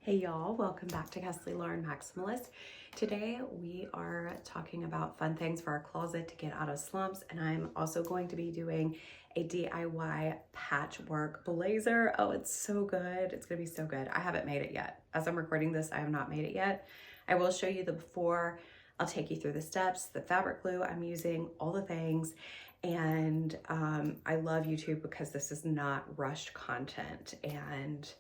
Hey y'all, welcome back to Kesley Lauren Maximalist. Today we are talking about fun things for our closet to get out of slumps, and I'm also going to be doing a DIY patchwork blazer. Oh, it's so good. It's gonna be so good. I haven't made it yet. As I'm recording this, I have not made it yet. I will show you the before. I'll take you through the steps, the fabric glue I'm using, all the things. And I love YouTube because this is not rushed content, and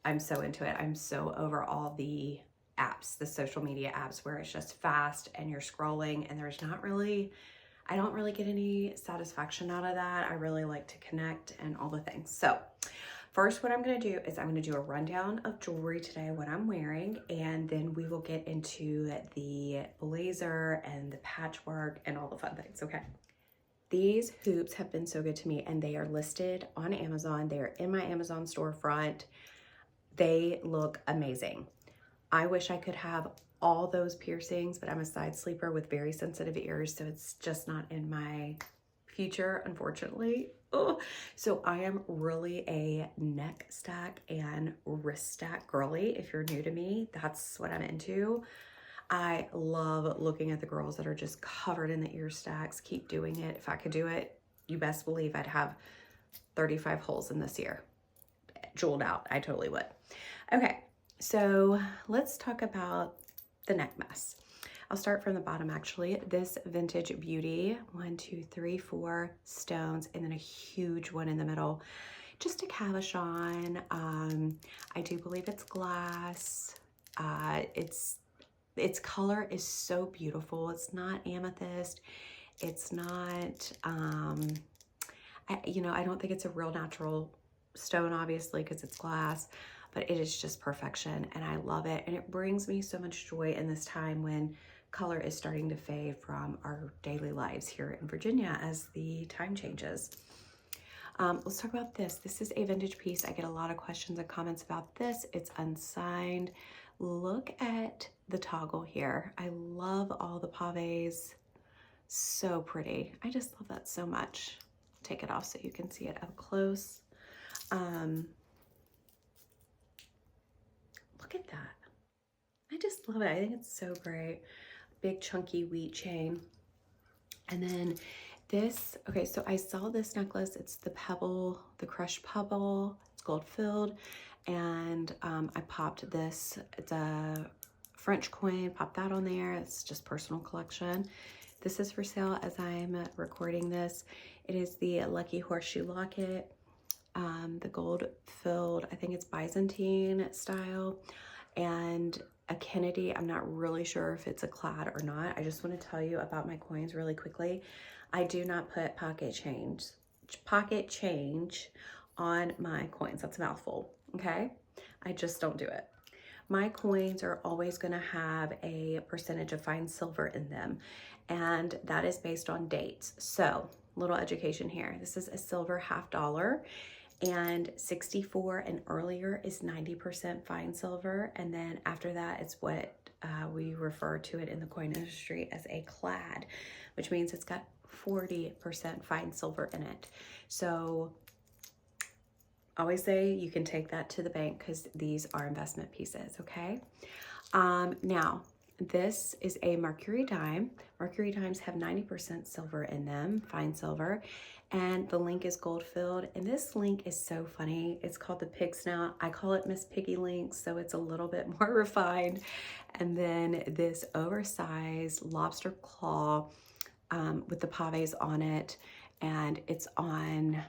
I'm so into it. I'm so over all the apps, the social media apps where it's just fast and you're scrolling and I don't really get any satisfaction out of that. I really like to connect and all the things. So first, what I'm gonna do is I'm gonna do a rundown of jewelry today, what I'm wearing, and then we will get into the blazer and the patchwork and all the fun things, okay? These hoops have been so good to me, and they are listed on Amazon. They are in my Amazon storefront. They look amazing. I wish I could have all those piercings, but I'm a side sleeper with very sensitive ears, so it's just not in my future, unfortunately. Oh, so I am really a neck stack and wrist stack girly. If you're new to me, that's what I'm into. I love looking at the girls that are just covered in the ear stacks. Keep doing it. If I could do it, you best believe I'd have 35 holes in this ear. Jeweled out. I totally would. Okay, so let's talk about the neck mess. I'll start from the bottom actually. This Vintage Beauty, 1, 2, 3, 4 stones, and then a huge one in the middle. Just a cabochon. I do believe it's glass. Its color is so beautiful. It's not amethyst. It's not, I don't think it's a real natural stone, obviously, because it's glass, but it is just perfection, and I love it. And it brings me so much joy in this time when color is starting to fade from our daily lives here in Virginia as the time changes. Let's talk about this. This is a vintage piece. I get a lot of questions and comments about this. It's unsigned. Look at the toggle here. I love all the pavés. So pretty. I just love that so much. Take it off so you can see it up close. Look at that. I just love it. I think it's so great. Big chunky wheat chain. And then this, okay, so I saw this necklace. It's the pebble, the crushed pebble. It's gold filled. And I popped this. It's a French coin. Pop that on there. It's just personal collection. This is for sale as I'm recording this. It is the Lucky Horseshoe Locket. The gold filled, I think it's Byzantine style, and a Kennedy. I'm not really sure if it's a clad or not. I just want to tell you about my coins really quickly. I do not put pocket change on my coins. That's a mouthful, okay? I just don't do it. My coins are always going to have a percentage of fine silver in them, and that is based on dates. So, little education here. This is a silver $50, and 64 and earlier is 90% fine silver, and then after that it's what we refer to it in the coin industry as a clad, which means it's got 40% fine silver in it. So always say you can take that to the bank because these are investment pieces, okay? Now, this is a Mercury dime. Mercury dimes have 90% silver in them, fine silver, and the link is gold filled. And this link is so funny. It's called the Pig Snout. I call it Miss Piggy Link, so it's a little bit more refined. And then this oversized lobster claw with the pavés on it, and it's on,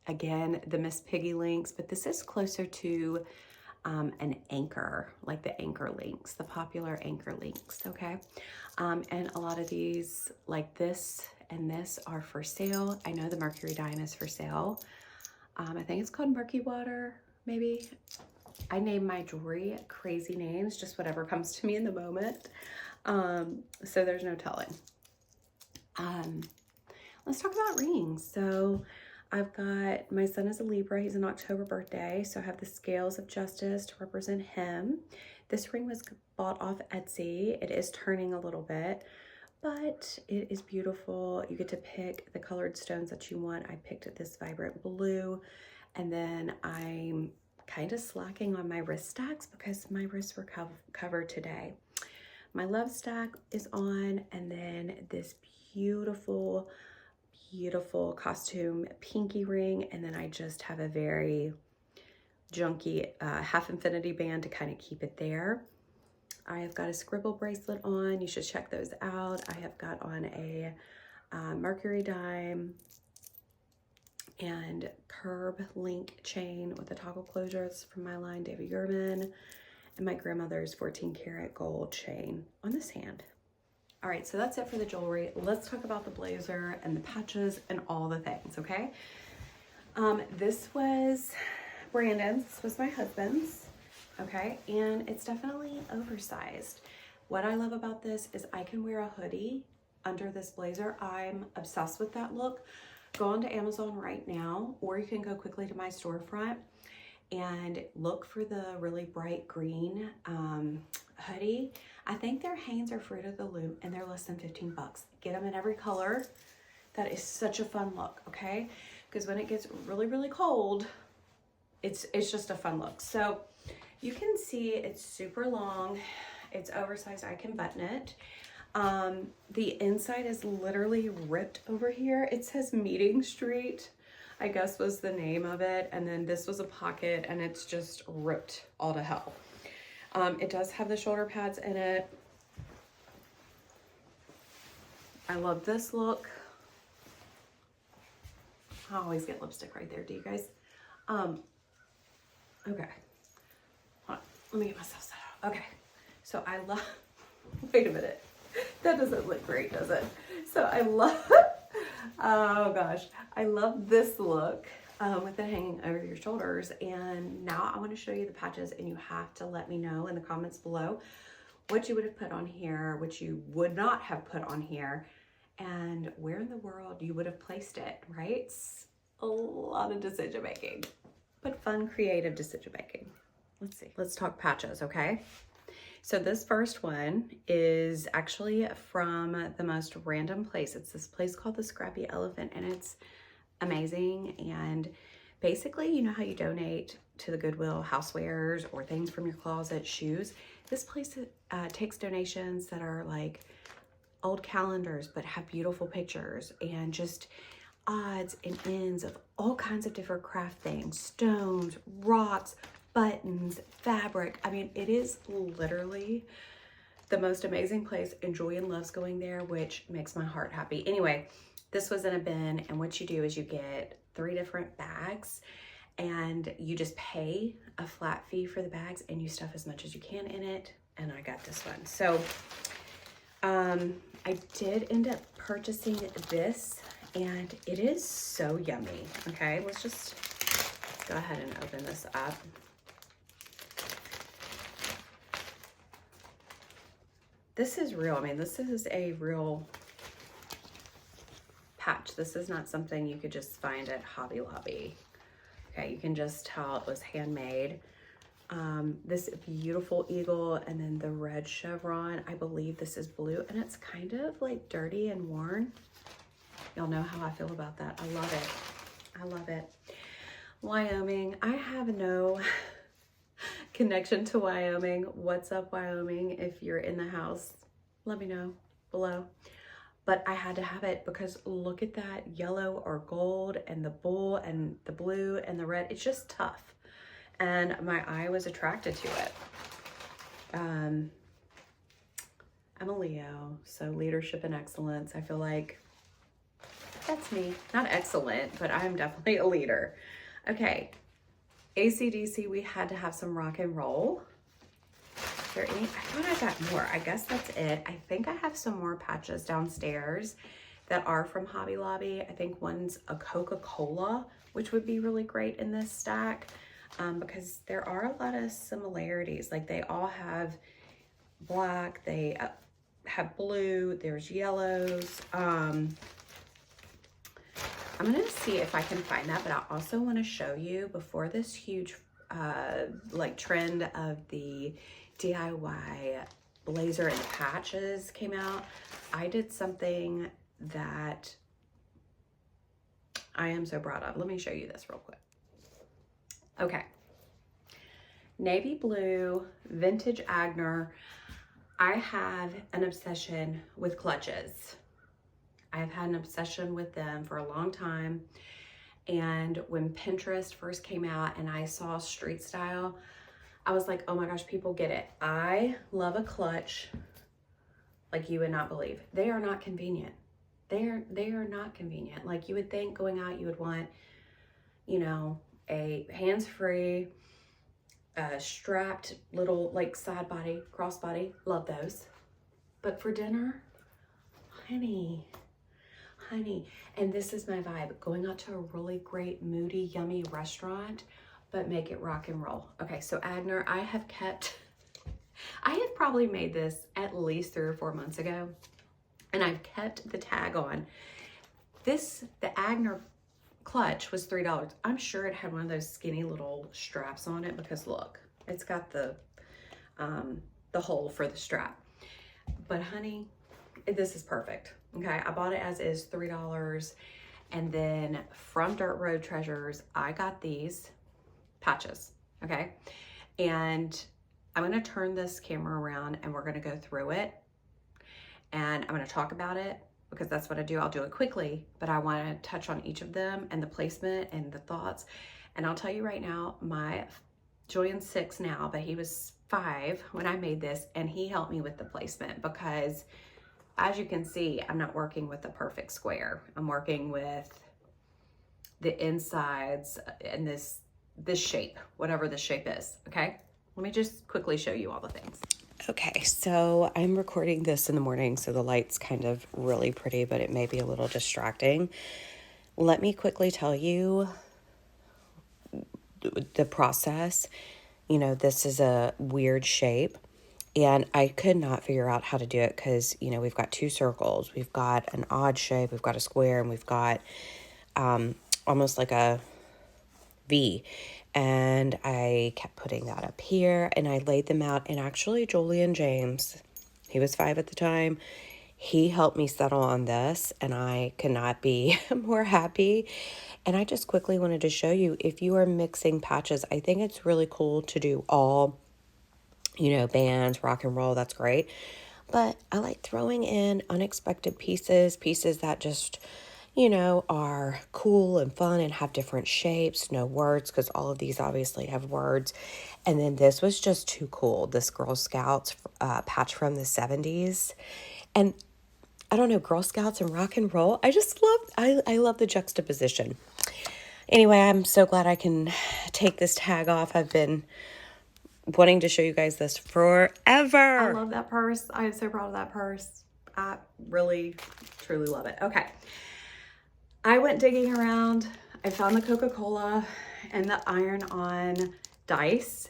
again, the Miss Piggy links, but this is closer to an anchor, like the anchor links, the popular anchor links, okay? And a lot of these, like this and this, are for sale. I know the Mercury dime is for sale. I think it's called Murky Water, maybe. I name my jewelry crazy names, just whatever comes to me in the moment. So there's no telling. Let's talk about rings. So I've got, my son is a Libra, he's an October birthday, so I have the Scales of Justice to represent him. This ring was bought off Etsy. It is turning a little bit, but it is beautiful. You get to pick the colored stones that you want. I picked this vibrant blue, and then I'm kind of slacking on my wrist stacks because my wrists were covered today. My love stack is on, and then this beautiful, beautiful costume pinky ring, and then I just have a very junky half infinity band to kind of keep it there. I have got a scribble bracelet on. You should check those out. I have got on a Mercury dime and curb link chain with a toggle closures from my line, David Yurman, and my grandmother's 14 karat gold chain on this hand. All right, so that's it for the jewelry. Let's talk about the blazer and the patches and all the things, okay? This was Brandon's, this was my husband's, okay? And it's definitely oversized. What I love about this is I can wear a hoodie under this blazer. I'm obsessed with that look. Go onto Amazon right now, or you can go quickly to my storefront and look for the really bright green hoodie. I think their Hanes are Fruit of the Loom, and they're less than 15 bucks. Get them in every color. That is such a fun look, okay? Because when it gets really, really cold, it's just a fun look. So you can see it's super long. It's oversized. I can button it. The inside is literally ripped over here. It says Meeting Street, I guess was the name of it. And then this was a pocket, and it's just ripped all to hell. It does have the shoulder pads in it. I love this look. I always get lipstick right there. Do you guys? Okay. Hold on. Let me get myself set up. Okay. So I love, wait a minute. That doesn't look great, does it? So I love, oh gosh, I love this look with it hanging over your shoulders. And now I want to show you the patches, and you have to let me know in the comments below what you would have put on here, what you would not have put on here, and where in the world you would have placed it, right? It's a lot of decision making, but fun, creative decision making. Let's see. Let's talk patches, okay? So this first one is actually from the most random place. It's this place called the Scrappy Elephant, and it's amazing. And basically, you know how you donate to the Goodwill housewares or things from your closet, shoes? This place takes donations that are like old calendars, but have beautiful pictures and just odds and ends of all kinds of different craft things, stones, rocks, buttons, fabric. I mean, it is literally the most amazing place, and Julian loves going there, which makes my heart happy. Anyway, this was in a bin, and what you do is you get 3 different bags, and you just pay a flat fee for the bags, and you stuff as much as you can in it, and I got this one. So I did end up purchasing this, and it is so yummy. Okay, let's just go ahead and open this up. This is real. I mean, this is a real patch. This is not something you could just find at Hobby Lobby. Okay, you can just tell it was handmade. This beautiful eagle, and then the red chevron. I believe this is blue, and it's kind of like dirty and worn. Y'all know how I feel about that. I love it. I love it. Wyoming. I have no connection to Wyoming. What's up, Wyoming? If you're in the house, let me know below. But I had to have it because look at that yellow or gold, and the bull and the blue and the red. It's just tough, and my eye was attracted to it. I'm a Leo, so leadership and excellence. I feel like that's me. Not excellent, but I'm definitely a leader. Okay. AC/DC, we had to have some rock and roll. Is there any? I thought I got more. I guess that's it. I think I have some more patches downstairs that are from Hobby Lobby. I think one's a Coca-Cola, which would be really great in this stack because there are a lot of similarities. Like they all have black, they have blue, there's yellows. I'm gonna see if I can find that, but I also want to show you before this huge like trend of the DIY blazer and patches came out. I did something that I am so proud of. Let me show you this real quick. Okay, Navy blue, vintage Agner. I have an obsession with clutches. I've had an obsession with them for a long time. And when Pinterest first came out and I saw street style, I was like, oh my gosh, people get it. I love a clutch like you would not believe. They are not convenient. They are not convenient. Like you would think going out, you would want, you know, a hands-free, strapped little like side body, crossbody. Love those. But for dinner, honey, and this is my vibe, going out to a really great, moody, yummy restaurant, but make it rock and roll. Okay, so Agner, I have probably made this at least 3 or 4 months ago, and I've kept the tag on. The Agner clutch was $3. I'm sure it had one of those skinny little straps on it because look, it's got the hole for the strap. But honey, this is perfect. Okay, I bought it as is, $3. And then from Dirt Road Treasures, I got these patches, okay? And I'm gonna turn this camera around and we're gonna go through it. And I'm gonna talk about it because that's what I do. I'll do it quickly, but I wanna touch on each of them and the placement and the thoughts. And I'll tell you right now, Julian's 6 now, but he was 5 when I made this, and he helped me with the placement because as you can see, I'm not working with the perfect square. I'm working with the insides and this shape, whatever the shape is, okay? Let me just quickly show you all the things. Okay, so I'm recording this in the morning, so the light's kind of really pretty, but it may be a little distracting. Let me quickly tell you the process. You know, this is a weird shape. And I could not figure out how to do it because, you know, we've got 2 circles, we've got an odd shape, we've got a square, and we've got almost like a V. And I kept putting that up here, and I laid them out. And actually, Julian James, he was 5 at the time, he helped me settle on this, and I could not be more happy. And I just quickly wanted to show you, if you are mixing patches, I think it's really cool to do all, you know, bands, rock and roll, that's great. But I like throwing in unexpected pieces that just, you know, are cool and fun and have different shapes, no words, because all of these obviously have words. And then this was just too cool. This Girl Scouts patch from the 70s. And I don't know, Girl Scouts and rock and roll. I love the juxtaposition. Anyway, I'm so glad I can take this tag off. I've been wanting to show you guys this forever. I love that purse. I am so proud of that purse. I really, truly love it. Okay. I went digging around. I found the Coca-Cola and the iron-on dice.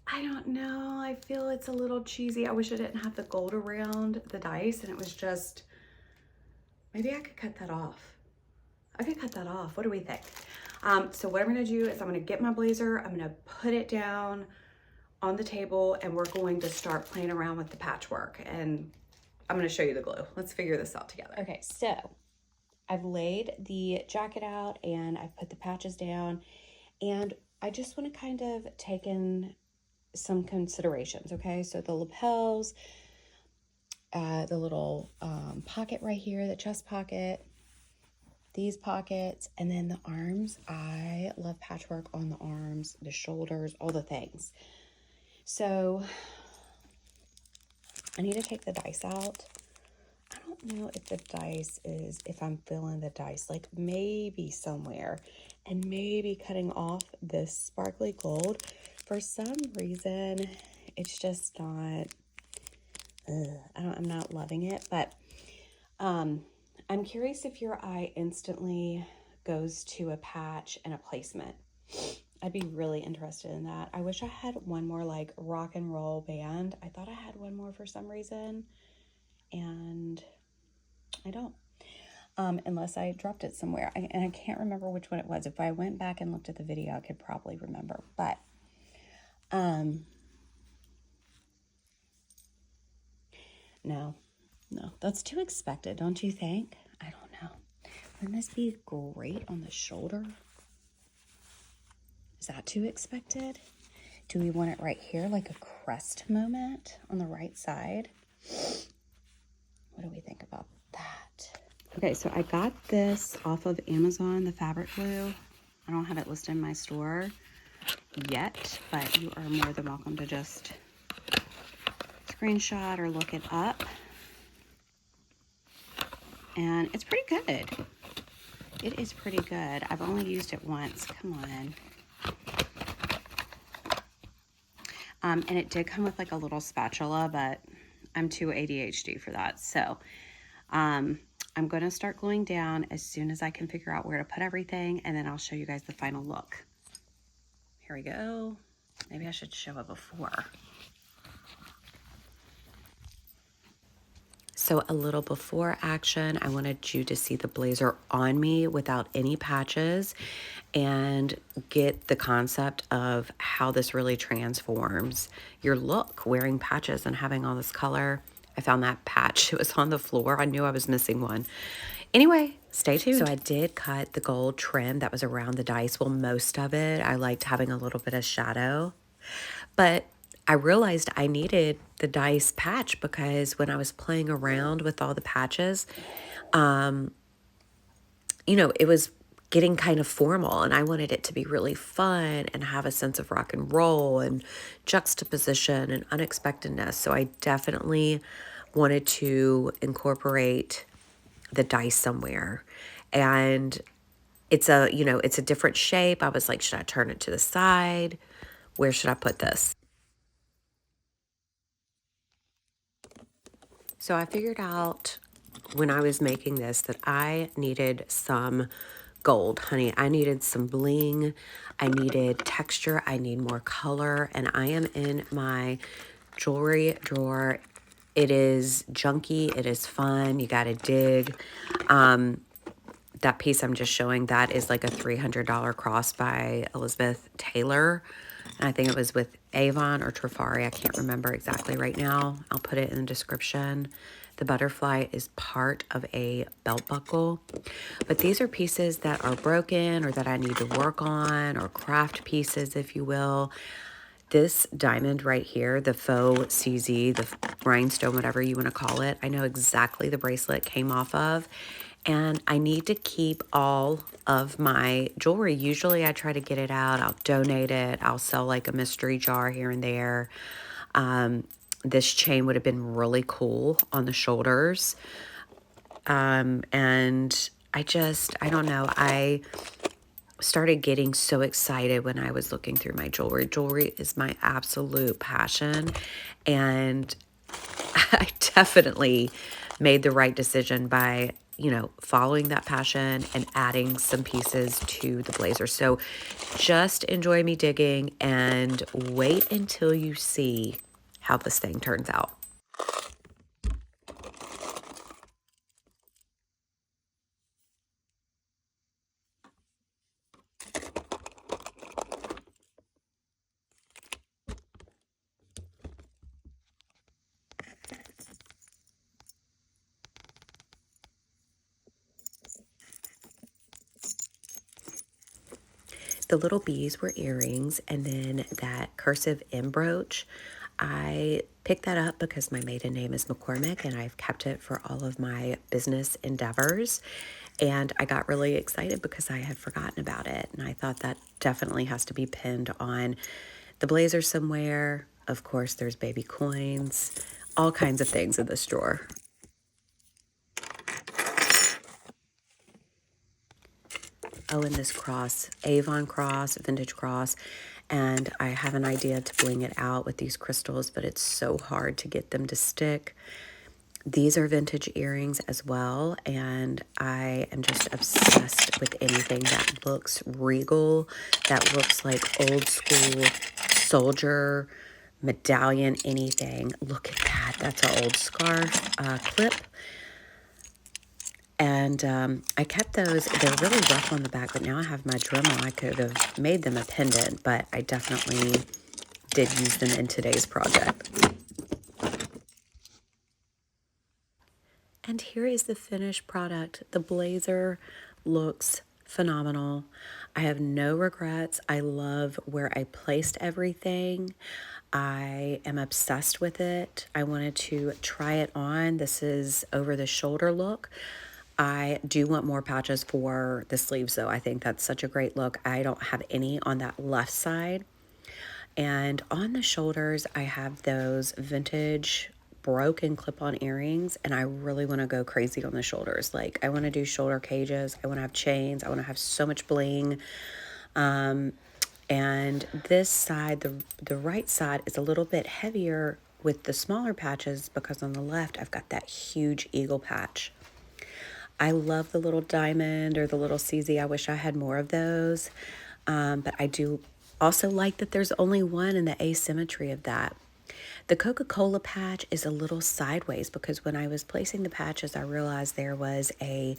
I don't know. I feel it's a little cheesy. I wish I didn't have the gold around the dice and it was just, maybe I could cut that off. I could cut that off. What do we think? So what I'm gonna do is I'm gonna get my blazer, I'm gonna put it down on the table, and we're going to start playing around with the patchwork, and I'm gonna show you the glue. Let's figure this out together. Okay, so I've laid the jacket out and I've put the patches down, and I just wanna kind of take in some considerations, okay? So the lapels, the little pocket right here, the chest pocket, these pockets, and then the arms. I love patchwork on the arms, the shoulders, all the things. So I need to take the dice out. I don't know if the dice is, if I'm filling the dice, like maybe somewhere, and maybe cutting off this sparkly gold. For some reason, it's just not, I'm not loving it, but I'm curious if your eye instantly goes to a patch and a placement. I'd be really interested in that. I wish I had one more like rock and roll band. I thought I had one more for some reason, and I don't. Unless I dropped it somewhere. And I can't remember which one it was. If I went back and looked at the video, I could probably remember. But, no, that's too expected, don't you think? I don't know. Wouldn't this be great on the shoulder? Is that too expected? Do we want it right here, like a crest moment on the right side? What do we think about that? Okay, so I got this off of Amazon, the fabric glue. I don't have it listed in my store yet, but you are more than welcome to just screenshot or look it up. And it's pretty good. It is pretty good. I've only used it once. Come on. And it did come with like a little spatula, but I'm too ADHD for that. So I'm going to start gluing down as soon as I can figure out where to put everything, and then I'll show you guys the final look. Here we go. Maybe I should show it before. So a little before action, I wanted you to see the blazer on me without any patches and get the concept of how this really transforms your look wearing patches and having all this color. I found that patch. It was on the floor. I knew I was missing one. Anyway, stay tuned. So I did cut the gold trim that was around the dice. Well, most of it. I liked having a little bit of shadow. But I realized I needed the dice patch because when I was playing around with all the patches, you know, it was getting kind of formal, and I wanted it to be really fun and have a sense of rock and roll and juxtaposition and unexpectedness. So I definitely wanted to incorporate the dice somewhere. And it's a, you know, it's a different shape. I was like, should I turn it to the side? Where should I put this? So I figured out when I was making this that I needed some gold, honey. I needed some bling. I needed texture. I need more color. And I am in my jewelry drawer. It is junky. It is fun. You got to dig. That piece I'm just showing, that is like a $300 cross by Elizabeth Taylor. And I think it was with Avon or Trifari. I can't remember exactly right now. I'll put it in the description. The butterfly is part of a belt buckle. But these are pieces that are broken or that I need to work on, or craft pieces, if you will. This diamond right here, the faux CZ, the rhinestone, whatever you want to call it, I know exactly the bracelet came off of. And I need to keep all of my jewelry. Usually I try to get it out. I'll donate it. I'll sell like a mystery jar here and there. This chain would have been really cool on the shoulders. And I don't know. I started getting so excited when I was looking through my jewelry. Jewelry is my absolute passion. And I definitely made the right decision by, you know, following that passion and adding some pieces to the blazer. So just enjoy me digging and wait until you see how this thing turns out. The little bees were earrings, and then that cursive M brooch, I picked that up because my maiden name is McCormick and I've kept it for all of my business endeavors. And I got really excited because I had forgotten about it. And I thought that definitely has to be pinned on the blazer somewhere. Of course, there's baby coins, all kinds of things in this drawer. Oh, and this cross, Avon cross, vintage cross. And I have an idea to bling it out with these crystals, but it's so hard to get them to stick. These are vintage earrings as well, and I am just obsessed with anything that looks regal, that looks like old school soldier, medallion, anything. Look at that. That's an old scarf clip. And I kept those. They're really rough on the back, but now I have my Dremel. I could have made them a pendant, but I definitely did use them in today's project. And here is the finished product. The blazer looks phenomenal. I have no regrets. I love where I placed everything. I am obsessed with it. I wanted to try it on. This is over the shoulder look. I do want more patches for the sleeves though. I think that's such a great look. I don't have any on that left side. And on the shoulders, I have those vintage broken clip-on earrings, and I really want to go crazy on the shoulders. Like, I want to do shoulder cages. I want to have chains. I want to have so much bling. And this side, the right side, is a little bit heavier with the smaller patches because on the left, I've got that huge eagle patch. I love the little diamond or the little CZ. I wish I had more of those. But I do also like that there's only one and the asymmetry of that. The Coca-Cola patch is a little sideways because when I was placing the patches, I realized there was a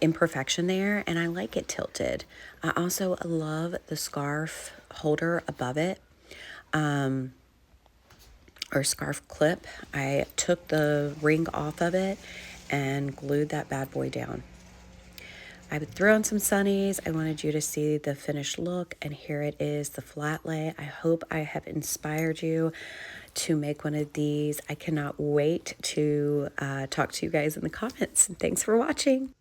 imperfection there, and I like it tilted. I also love the scarf holder above it, or scarf clip. I took the ring off of it and glued that bad boy down. I threw on some sunnies. I wanted you to see the finished look, and here it is, the flat lay. I hope I have inspired you to make one of these. I cannot wait to talk to you guys in the comments. Thanks for watching.